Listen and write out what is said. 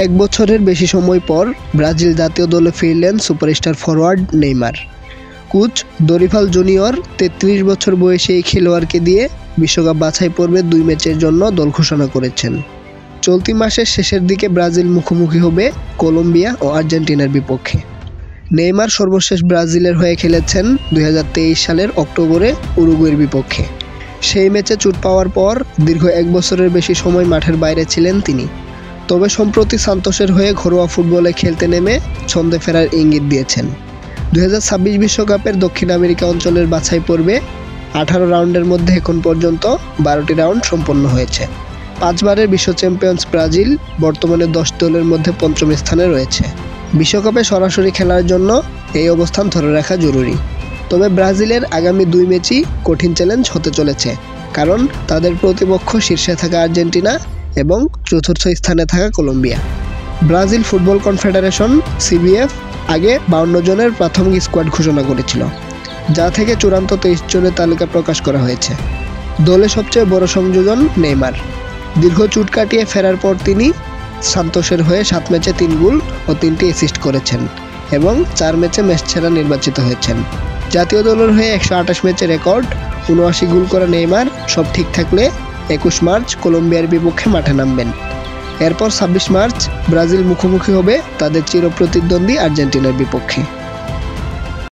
এক বছরের বেশি সময় পর ব্রাজিল জাতীয় দলে ফিরলেন superstar forward Neymar. Coach Dorival junior ৩৩ বছর বয়সী এই খেলোয়াড়কে দিয়ে বিশ্বকাপ বাছাই পর্বে ২ ম্যাচের জন্য দল ঘোষণা করেছেন। চলতি মাসের শেষের দিকে ব্রাজিল মুখোমুখি হবে কলম্বিয়া ও আর্জেন্টিনার বিপক্ষে। নেইমার সর্বশেষ ব্রাজিলের হয়ে খেলেছেন ২০২৩ সালের অক্টোবরে উরুগুয়ের বিপক্ষে। সেই ম্যাচে চোট পাওয়ার পর দীর্ঘ ১ বছরের বেশি সময় মাঠের বাইরে ছিলেন তিনি। তবে সম্প্রতি সান্তোসের হয়ে ঘরোয়া ফুটবলে খেলতে নেমে ছন্দে ফেরার ইঙ্গিত দিয়েছেন। ২০২৬ বিশ্বকাপের দক্ষিণ আমেরিকা অঞ্চলের বাছাই পর্বে ১৮ রাউন্ডের মধ্যে এখন পর্যন্ত ১২টি রাউন্ড সম্পন্ন হয়েছে। ৫ বারের বিশ্ব চ্যাম্পিয়ন্স ব্রাজিল বর্তমানে ১০ দলের মধ্যে ৫ম স্থানে রয়েছে। বিশ্বকাপে সরাসরি খেলার জন্য এই অবস্থান ধরে রাখা জরুরি। তবে ব্রাজিলের আগামী ২ ম্যাচই কঠিন চ্যালেঞ্জ হতে চলেছে, কারণ তাদের প্রতিপক্ষ শীর্ষে থাকা আর্জেন্টিনা এবং চতুর্থ স্থানে থাকা কলম্বিয়া। ব্রাজিল ফুটবল কনফেডারেশন (সিবিএফ) আগে ৫২ জনের প্রাথমিক স্কোয়াড ঘোষণা করেছিল, যা থেকে চূড়ান্ত ২৩ জনের তালিকা প্রকাশ করা হয়েছে। দলে সবচেয়ে বড় সংযোজন নেইমার। দীর্ঘ চোট কাটিয়ে ফেরার পর তিনি সান্তোসের হয়ে ৭ ম্যাচে ৩ গোল ও ৩টি অ্যাসিস্ট করেছেন এবং ৪ ম্যাচে ম্যাচ সেরা নির্বাচিত হয়েছেন। জাতীয় দলের হয়ে ১২৮ ম্যাচে রেকর্ড ৭৯ গোল করা নেইমার সব ঠিক থাকলে ২১ মার্চ কলম্বিয়ার বিপক্ষে মাঠে নামবেন। এরপর ২৬ মার্চ ব্রাজিল মুখোমুখি হবে তাদের চিরপ্রতিদ্বন্দ্বী আর্জেন্টিনার বিপক্ষে।